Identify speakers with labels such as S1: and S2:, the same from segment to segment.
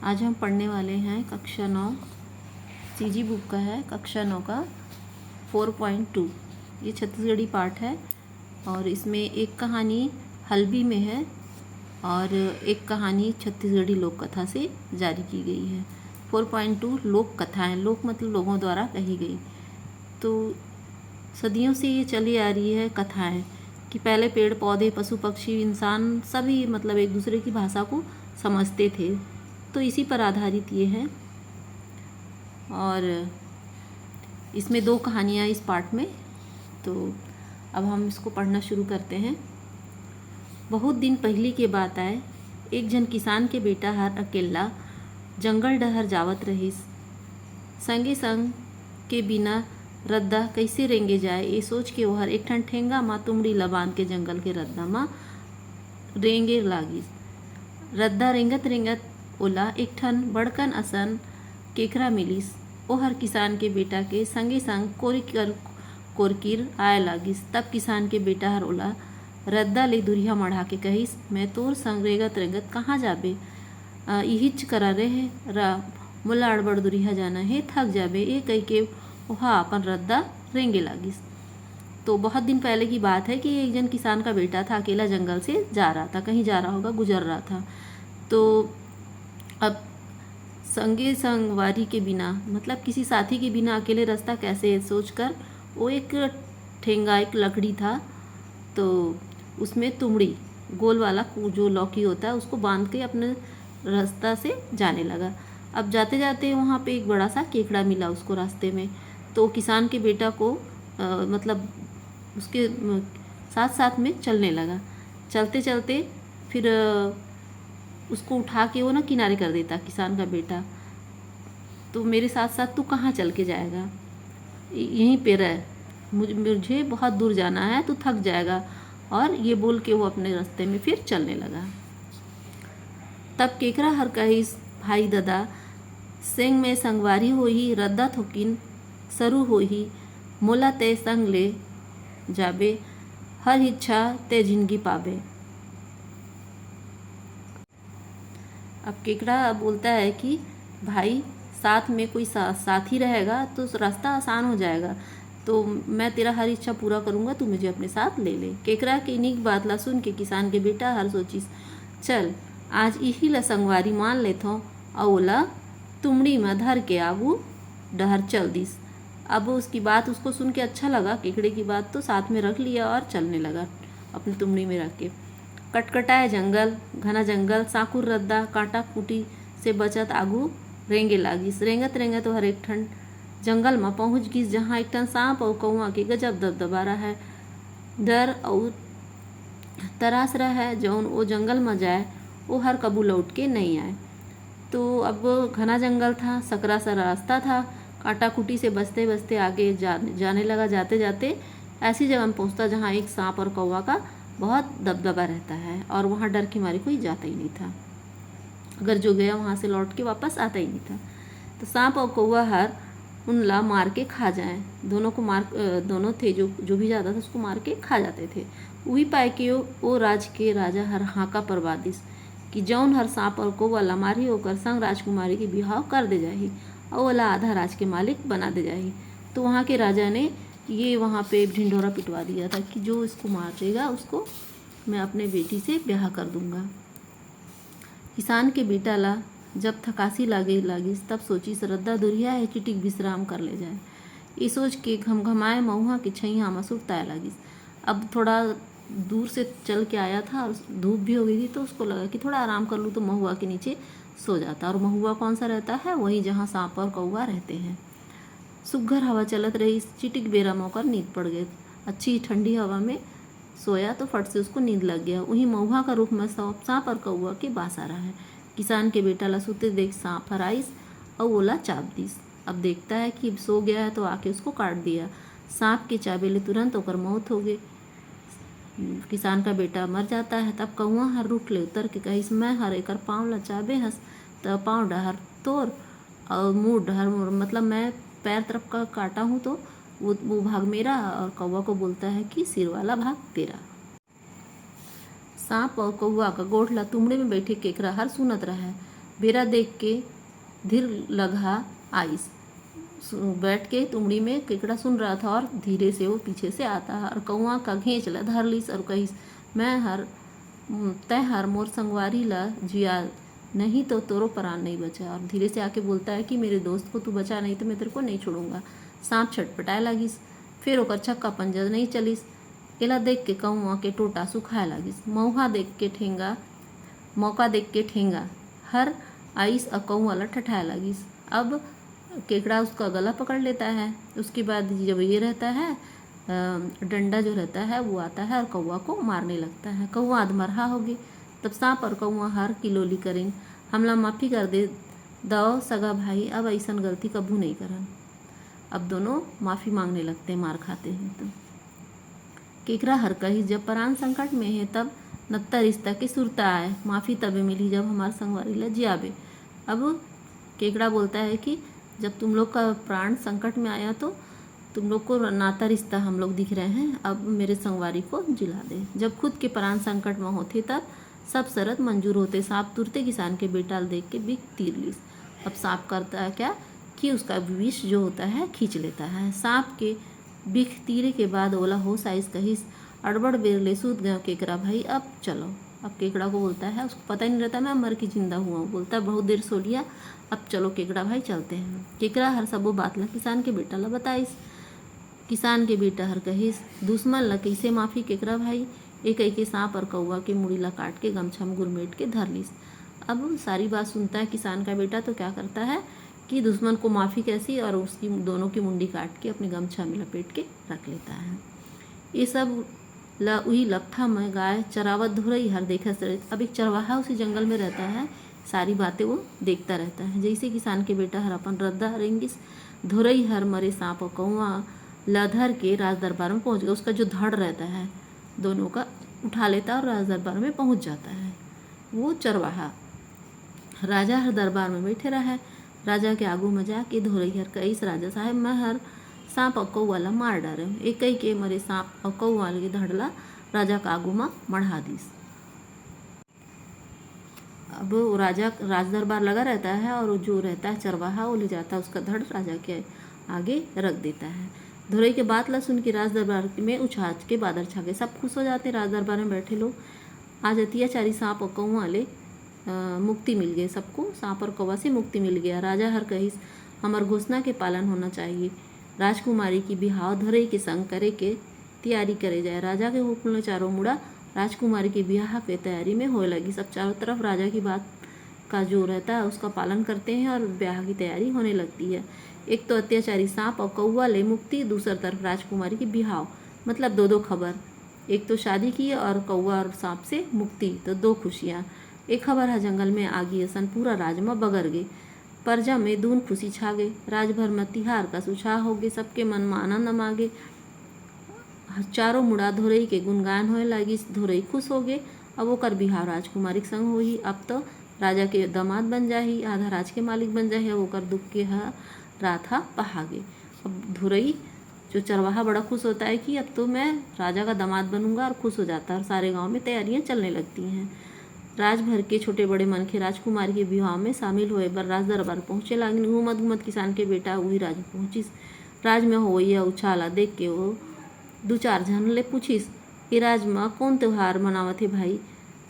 S1: आज हम पढ़ने वाले हैं कक्षा 9 सीजी बुक का है, कक्षा 9 का 4.2। ये छत्तीसगढ़ी पाठ है और इसमें एक कहानी हल्बी में है और एक कहानी छत्तीसगढ़ी लोक कथा से जारी की गई है। 4.2 लोक कथाएँ, लोक मतलब लोगों द्वारा कही गई। तो सदियों से ये चली आ रही है कथाएँ कि पहले पेड़ पौधे पशु पक्षी इंसान सभी मतलब एक दूसरे की भाषा को समझते थे, तो इसी पर आधारित ये है। और इसमें 2 कहानियाँ इस पाठ में। तो अब हम इसको पढ़ना शुरू करते हैं। बहुत दिन पहली के बात आए, एक जन किसान के बेटा हर अकेला जंगल डहर जावत रहीस। संगे संग के बिना रद्दा कैसे रेंगे जाए ये सोच के ओहर एक ठन ठेंगा माँ तुमड़ी ल बांध के जंगल के रद्दा माँ रेंगे लागिस। रद्दा रेंगत रेंगत ओला एक ठन बड़कन असन केकरा मिलिस। ओहर किसान के बेटा के संगे संग कोरकीर आए लागिस। तब किसान के बेटा हर ओला रद्दा ले दुरिहा मढ़ा के कहिस, मैं तोर संग रेंगत रेंगत कहाँ जाबे, इहिच करा रहे रा मोला अड़बड़ दुरिहा जाना है, थक जाबे। ये कह के वहाँ अपन रद्दा रेंगे लागिस। तो बहुत दिन पहले की बात है कि एक जन किसान का बेटा था, अकेला जंगल से जा रहा था, कहीं जा रहा होगा, गुजर रहा था। तो अब संगे संगवारी के बिना मतलब किसी साथी के बिना अकेले रास्ता कैसे सोचकर वो एक ठेंगा, एक लकड़ी था, तो उसमें तुमड़ी गोल वाला जो लौकी होता है उसको बांध के अपने रास्ता से जाने लगा। अब जाते जाते वहाँ पे एक बड़ा सा केकड़ा मिला उसको रास्ते में। तो किसान के बेटा को मतलब उसके साथ साथ में चलने लगा। चलते चलते फिर उसको उठा के वो ना किनारे कर देता किसान का बेटा। तो मेरे साथ साथ तू कहाँ चल के जाएगा, यहीं पे रह, मुझे बहुत दूर जाना है, तू थक जाएगा। और ये बोल के वो अपने रास्ते में फिर चलने लगा। तब केकरा हर कहिस, भाई दादा सेंग में संगवारी होही, रद्दा थोकिन सरू होही, मोला ते संग ले जाबे, हर इच्छा ते जिंदगी पाबे। अब केकड़ा बोलता है कि भाई साथ में कोई साथी रहेगा तो रास्ता आसान हो जाएगा, तो मैं तेरा हर इच्छा पूरा करूँगा, तू मुझे अपने साथ ले ले। केकड़ा की निक बात ला सुन के किसान के बेटा हर सोचिस, चल आज यही ला संगवारी मान लेथों और ओला तुमड़ी में धर के आगू डहर चल दिस। अब उसकी बात उसको सुन के अच्छा लगा, केकड़े की बात, तो साथ में रख लिया और चलने लगा अपनी तुमड़ी में रख के। कटकटाए जंगल, घना जंगल, साकुर रद्दा कांटा कुटी से बचत आगू रेंगे लागिस। रेंगत रेंगत तो हर एक ठन जंगल में पहुँच गिस, जहाँ एक ठन सांप और कौआ के गजब दबदबा रहा है, डर और तरास रहा है। जौन वो जंगल में जाए वो हर कबू लौट के नहीं आए। तो अब घना जंगल था, सकरा सा रास्ता था, कांटा कुटी से बचते बचते आगे जाने लगा। जाते जाते ऐसी जगह में पहुँचता जहाँ एक सांप और कौवा का बहुत दबदबा रहता है और वहाँ डर के मारे कोई जाता ही नहीं था। अगर जो गया वहाँ से लौट के वापस आता ही नहीं था। तो सांप और कौवा हर उनला मार के खा जाए। दोनों थे जो भी जाता था उसको मार के खा जाते थे। वही पाए कि वो राज के राजा हर हाका परवादिस कि जौन हर सांप और कौवा ला मारी होकर संग राजकुमारी के बिहाव कर दे जाही और वाला आधा राज के मालिक बना दे जाही। तो वहाँ के राजा ने ये वहाँ पे ढिंढोरा पिटवा दिया था कि जो इसको मारेगा उसको मैं अपने बेटी से ब्याह कर दूंगा। किसान के बेटा ला जब थकासी लागिस तब सोची रद्दा दुरिया है, चिटिक विश्राम कर ले जाए। ये सोच के घमघमाए महुआ के छैया में सुताए लागिस। अब थोड़ा दूर से चल के आया था और धूप भी हो गई थी, तो उसको लगा कि थोड़ा आराम कर लूँ तो महुआ के नीचे सो जाता। और महुआ कौन सा रहता है, वही जहाँ सांप और कौवा रहते हैं। सुघ्घर हवा चलत रही, चिटिक बेरा मौकर नींद पड़ गई। अच्छी ठंडी हवा में सोया तो फट से उसको नींद लग गया। वहीं महुआ का रूप में सांप और कौवा के बास आ रहा है। किसान के बेटा ला सोते देख सांप हराइस और ओला चाप दिस। अब देखता है कि सो गया है तो आके उसको काट दिया। सांप के चाबेले तुरंत ओकर मौत हो गई। किसान का बेटा मर जाता है। तब कौआ हर रूठ ले उतर के कहिस, मैं हर एकर पाँव ला चाबे हस, तब पाँव डहर तोर और मुँह डहर मतलब मैं पैर तरफ का काटा हूँ तो वो भाग मेरा, और कौवा को बोलता है कि सिर वाला भाग तेरा। सांप और कौवा का गोठला तुमड़े में बैठे केकरा हर सुनत रहा है। बेरा देख के धीर लगा आइस। बैठ के तुमड़ी में केकड़ा सुन रहा था और धीरे से वो पीछे से आता है और कौआ का घेंच ला धर लीस और कहीस, तय हर मोर संगवारी ला जिया, नहीं तो तोरो प्राण नहीं बचा। और धीरे से आके बोलता है कि मेरे दोस्त को तू बचा, नहीं तो मैं तेरे को नहीं छोड़ूंगा। सांप छटपटाए लागिस, फिर ओकर छक्का पंजा नहीं चलिस। एला देख के कौआ के टोटा सुखाए लागिस। मौका देख के ठेंगा हर आइस और कौआ ला ठठाए लागिस। अब केकड़ा उसका गला पकड़ लेता है। उसके बाद जब ये रहता है डंडा जो रहता है वो आता है और कौआ को मारने लगता है। कौआ अधमरहा होगी। तब सांप और कौआ हार किलोली करें, हमला माफ़ी कर दे दो सगा भाई, अब ऐसन गलती कभू नहीं करन। अब दोनों माफ़ी मांगने लगते हैं मार खाते हैं। तो केकड़ा हर कही जब प्राण संकट में है तब नत्ता रिश्ता के सुरता आए, माफ़ी तबे मिली जब हमारे संगवारी ला जियाबे। अब केकड़ा बोलता है कि जब तुम लोग का प्राण संकट में आया तो तुम लोग को नाता रिश्ता हम लोग दिख रहे हैं, अब मेरे संगवारी को जिला दे। जब खुद के प्राण संकट में होते तब सब शरत मंजूर होते। सांप तुरते किसान के बेटाल देख के बिक तीर लीस। अब सांप करता है क्या कि उसका विष जो होता है खींच लेता है। सांप के बिख तीरे के बाद ओला होश आइस कहिस, अड़बड़ बेर ले सूत गया केकड़ा भाई, अब चलो। अब केकड़ा को बोलता है, उसको पता ही नहीं रहता मैं मर के जिंदा हुआ हूँ। बोलता है बहुत देर सो लिया, अब चलो केकड़ा भाई चलते हैं। केकड़ा हर सबो बात ला किसान के बेटा ला बताइस। किसान के बेटा हर कहिस, दुश्मन ला कैसे माफ़ी केकड़ा भाई, एक एक सांप और कौआ के मुड़ी ला काट के गमछा में गुरमेट के धर लीस। अब सारी बात सुनता है किसान का बेटा, तो क्या करता है कि दुश्मन को माफ़ी कैसी और उसकी दोनों की मुंडी काट के अपने गमछा में लपेट के रख लेता है। ये सब वही लपठा में गाय चरावत धुरई हर देखा सर। अब एक चरवाहा उसी जंगल में रहता है, सारी बातें वो देखता रहता है। जैसे किसान के बेटा हर अपन रद्दा रेंगिस, धुरई हर मरे सांप और कौआ लधर के राज दरबार में पहुंच गया। उसका जो धड़ रहता है दोनों का उठा लेता है और राज दरबार में पहुंच जाता है। वो चरवाहा राजा हर दरबार में बैठे रहा है। राजा के आगू में जाके धुरई हर कईस, राजा साहब मैं हर सांप और कौआ ला मार डारे, एक ही के मरे सांप और कौआ के धड़ला राजा का आगू में मढ़ा दीस। अब वो राजा राज दरबार लगा रहता है और जो रहता है चरवाहा वो ले जाता है उसका धड़ राजा के आगे रख देता है। धुरई के बात ला सुन के राज दरबार में उछाच के बादल छा गए। सब खुश हो जाते हैं राज दरबार में बैठे लोग। आज अत्याचारी सांप और कौआ ले मुक्ति मिल गई। सबको सांप और कौवा से मुक्ति मिल गया। राजा हर कहिस हमार घोषणा के पालन होना चाहिए। राजकुमारी की बिहाव धुरई के संग करे के तैयारी करे जाए। राजा के हुक्म में चारों मुड़ा राजकुमारी की बिहार के तैयारी में होने लगी। सब चारों तरफ राजा की बात का जो रहता है उसका पालन करते हैं और ब्याह की तैयारी होने लगती है। एक तो अत्याचारी सांप और कौवा ले मुक्ति, दूसरी तरफ राजकुमारी की बिहाव, मतलब दो दो खबर। एक तो शादी की और कौवा और सांप से मुक्ति, तो दो खुशियाँ। एक खबर है जंगल में आगी असन पूरा राज में बगर गए। प्रजा में दून खुशी छा गई। राजभर में तिहार का सुछाव हो गए। सबके मन में आनंद मांगे। चारों मुड़ा धुरई के गुणगान होए लगी। धुरई खुश हो गए। अब ओकर बिहाव राजकुमारी के संग होई। अब तो राजा के दामाद बन जाही, आधा राज के मालिक बन जाही। अब ओकर दुख के रात हा पहागे। अब धुरई जो चरवाहा बड़ा खुश होता है कि अब तो मैं राजा का दामाद बनूंगा और खुश हो जाता है। और सारे गांव में तैयारियां चलने लगती हैं। राज भर के छोटे बड़े मनखे राजकुमारी के विवाह में शामिल हुए। बर राज दरबार पहुँचे लागिन। घूमत घूमत किसान के बेटा वही राज पहुँचिस। राज में होइया उछाला देख के वो दो चार झन ले पूछिस कि राज में कौन त्योहार मनावत है भाई।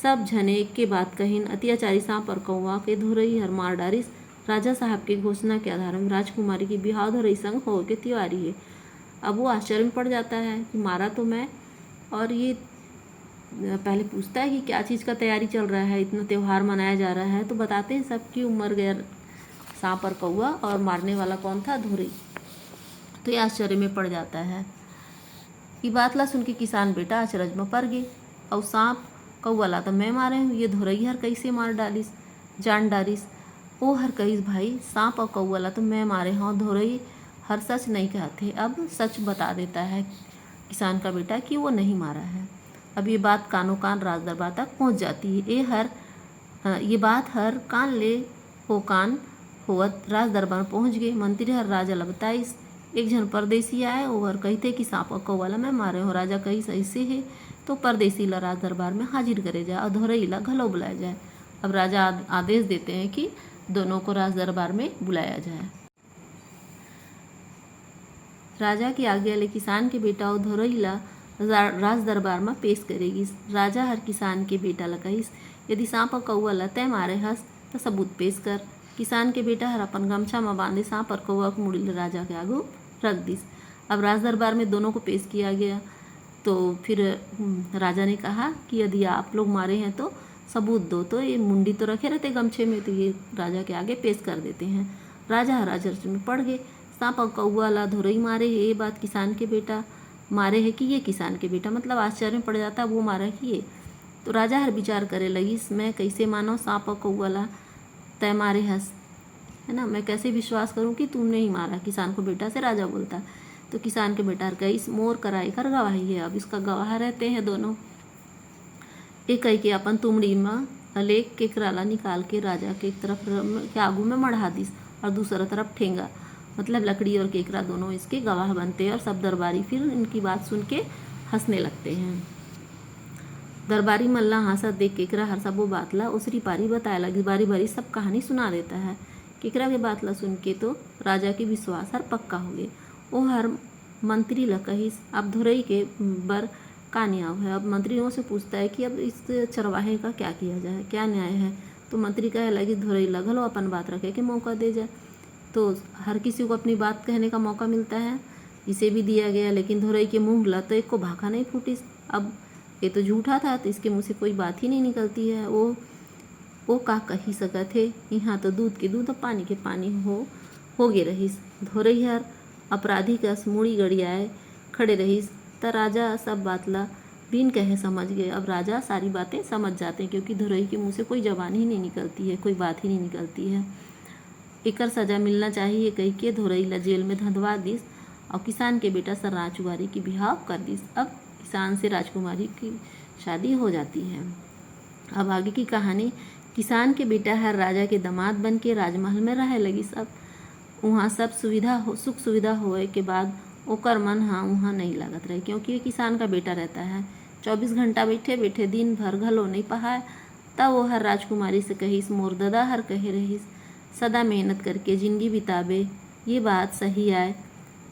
S1: सब झने एक के बात कहिन। अत्याचारी सांप और कौवा के धुरई हर मार डारिस। राजा साहब के घोषणा के आधार में राजकुमारी की बिहाव धुरई संग हो के तैयारी है। अब वो आश्चर्य में पड़ जाता है कि मारा तो मैं, और ये पहले पूछता है कि क्या चीज़ का तैयारी चल रहा है, इतना त्यौहार मनाया जा रहा है। तो बताते हैं सबकी उम्र गया सांप और कौवा, और मारने वाला कौन था, धुरई। तो ये आश्चर्य में पड़ जाता है। ये बात ला सुन के किसान बेटा अचरज में पड़ गए। और सांप कौवा ला तो मैं मारे हूँ, ये धुरई हर कैसे मार डालिस, जान डालिस। ओ हर कहिस भाई सांप और कौवा ला तो मैं मारे हूँ, धुरई हर सच नहीं कहते। अब सच बता देता है किसान का बेटा कि वो नहीं मारा है। अब ये बात कानों कान राज दरबार तक पहुँच जाती है। ये बात हर कान ले हो कान होवत राज दरबार में पहुँच गए। मंत्री हर राजा ला बताइस। एक जन परदेसी आए, वो हर कहते कि सांप और कौवा ला मैं मारे हो। राजा कही सही से है तो परदेसी ला राज दरबार में हाजिर करे जाए और धुरई ला घलो बुलाया जाए। अब राजा आदेश देते हैं कि दोनों को राज दरबार में बुलाया जाए। राजा की आज्ञा ले किसान के बेटा और धोरईला राज दरबार में पेश करेगी। राजा हर किसान के बेटा ला कहिस, यदि सांप और कौआ ला तय मारे हस तो सबूत पेश कर। किसान के बेटा हर अपन गमछा में बांधे सांप और कौआ को मुड़ी राजा के आगू रख दिस। अब राज दरबार में दोनों को पेश किया गया। तो फिर राजा ने कहा कि यदि आप लोग मारे हैं तो सबूत दो। तो ये मुंडी तो रखे रहते गमछे में, तो ये राजा के आगे पेश कर देते हैं। राजा आश्चर्य में पड़ गए, सांप और कौआ ला धोरई मारे है, ये बात किसान के बेटा मारे है कि ये किसान के बेटा, मतलब आश्चर्य में पड़ जाता वो मारा कि ये। तो राजा हर विचार करे लगी, मैं कैसे मानो सांप और कौआ ला तय मारे हंस, है ना, मैं कैसे विश्वास करूं कि तुमने ही मारा किसान को बेटा से राजा बोलता। तो किसान के बेटा हर कही, मोर कराई कर गवाही है। अब इसका गवाह रहते हैं दोनों। एक कही के अपन तुमड़ी में अलेख के कराला निकाल के राजा के एक तरफ के आगू में मढ़ा दिस और दूसरा तरफ ठेंगा, मतलब लकड़ी और केकरा दोनों इसके गवाह बनते हैं। और सब दरबारी फिर इनकी बात सुन के हंसने लगते हैं। दरबारी मल्ला हंसा देख केकरा हर सब वो बातला उसरी पारी बताया लगी, बारी बारी सब कहानी सुना देता है। केकरा के बातला सुन के तो राजा के विश्वास हर पक्का हो गए। वो हर मंत्री ला कहिस, अब धुरई के बर का न्याय है। अब मंत्रियों से पूछता है कि अब इस चरवाहे का क्या किया जाए, क्या न्याय है। तो मंत्री कहे लगी, धुरई लगलो अपन बात रखे के मौका दे जाए। तो हर किसी को अपनी बात कहने का मौका मिलता है, इसे भी दिया गया। लेकिन धुरई के मुँह ला तो एक को भाखा नहीं फूटी। अब ये तो झूठा था, तो इसके मुँह से कोई बात ही नहीं निकलती है। वो का कही सकत थे, यहाँ तो दूध के दूध और पानी के पानी हो गे रहीस। धोरई हर अपराधी का मुड़ी गड़ियाए खड़े रहीस। त राजा सब बात ला बिन कहे समझ गए। अब राजा सारी बातें समझ जाते हैं, क्योंकि धुरई के मुँह से कोई जबान ही नहीं निकलती है, कोई बात ही नहीं निकलती है। एकर सजा मिलना चाहिए कही के धोरई ला जेल में धंधवा दिस और किसान के बेटा सर राजकुमारी की बिहाव कर दिस। अब किसान से राजकुमारी की शादी हो जाती है। अब आगे की कहानी, किसान के बेटा हर राजा के दामाद बन के राजमहल में रहे लगी। सब वहाँ सब सुख सुविधा होए के बाद ओकर मन वहाँ नहीं लागत रहे, क्योंकि ये किसान का बेटा रहता है। 24 घंटा बैठे बैठे दिन भर घलो नहीं पहाए। तब वो हर राजकुमारी से कहिस, मोर ददा हर कहे रहीस, सदा मेहनत करके जिंदगी बिताबे, ये बात सही आए।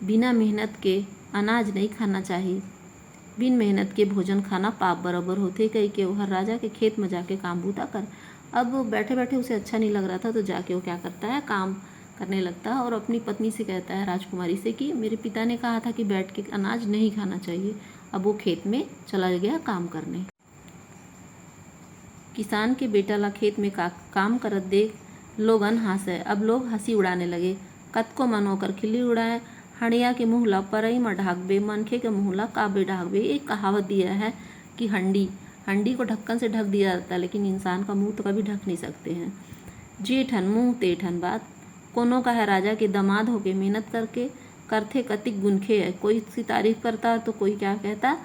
S1: बिना मेहनत के अनाज नहीं खाना चाहिए, बिन मेहनत के भोजन खाना पाप बराबर होते। कही के वो हर राजा के खेत में जाके काम बूता कर। अब बैठे बैठे उसे अच्छा नहीं लग रहा था, तो जाके वो क्या करता है, काम करने लगता है और अपनी पत्नी से कहता है, राजकुमारी से, कि मेरे पिता ने कहा था कि बैठ के अनाज नहीं खाना चाहिए। अब वो खेत में चला गया काम करने। किसान के बेटा ला खेत में काम करत देख लोगन हंसे। अब लोग हंसी उड़ाने लगे। कतको मन होकर खिल्ली उड़ाए। हड़िया के मुँह ला परई में ढाकबे, मनखे के मुँह ला काबे ढाकबे। एक कहावत दिया है कि हंडी को ढक्कन से ढक दिया जाता है, लेकिन इंसान का मुंह तो कभी ढक नहीं सकते हैं। जे ठन मुँह ते ठन बात। कोनो का है राजा के दामाद होके मेहनत करके करथे कतिक गुनखे है। कोई उसकी तारीफ करता तो कोई क्या कहता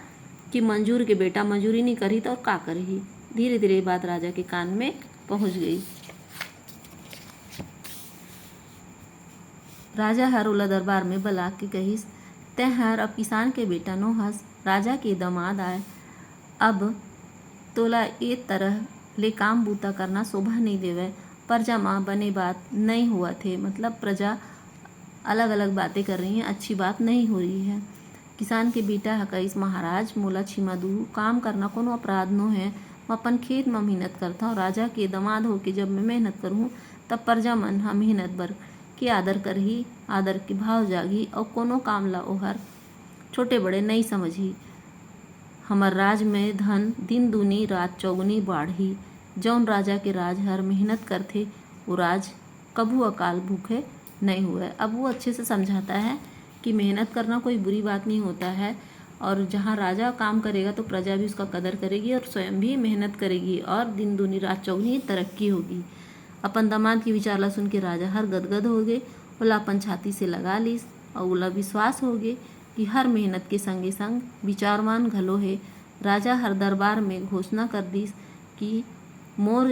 S1: कि मंजूर के बेटा मजूरी नहीं करी तो और का करही। धीरे धीरे बात राजा के कान में पहुंच गई। राजा हर ओला दरबार में बुला के कहिस, तै हर अब किसान के बेटा नो हस राजा के दामाद आए। अब तोला ए तरह ले काम बूता करना शोभा नहीं देवे। प्रजा माँ बने बात नहीं हुआ थे, मतलब प्रजा अलग अलग बातें कर रही हैं, अच्छी बात नहीं हो रही है। किसान के बेटा हकईस, महाराज मोला क्षमा दू, काम करना कोनो अपराध नो है। मैं अपन खेत में मेहनत करता हूँ, राजा के दामाद होके जब मैं मेहनत करूँ तब प्रजा मन हा मेहनत बर के आदर करही, आदर के भाव जागी और कोनो काम ला ओहर छोटे बड़े नहीं समझी। हमर राज में धन दिन दूनी रात चौगुनी बाढ़ी। जौन राजा के राज हर मेहनत करथे वो राज कभू अकाल भूखे नहीं हुए। अब वो अच्छे से समझाता है कि मेहनत करना कोई बुरी बात नहीं होता है, और जहाँ राजा काम करेगा तो प्रजा भी उसका कदर करेगी और स्वयं भी मेहनत करेगी और दिन दूनी रात चौगुनी तरक्की होगी। अपन दामाद की विचार ला सुन के राजा हर गदगद हो गए। ओला अपन छाती से लगा लीस और ओला विश्वास हो गए कि हर मेहनत के संगे संग विचारवान घलो है। राजा हर दरबार में घोषणा कर दीस कि मोर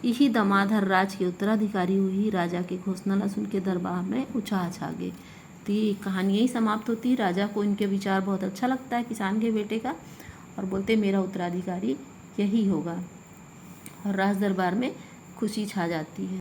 S1: यही दामाद हर राज के उत्तराधिकारी हुई। राजा की घोषणा ला सुन के दरबार में उत्साह छा गए। तो ये कहानी यही समाप्त होती है। राजा को इनके विचार बहुत अच्छा लगता है किसान के बेटे का, और बोलते मेरा उत्तराधिकारी यही होगा। और राज दरबार में खुशी छा जाती है।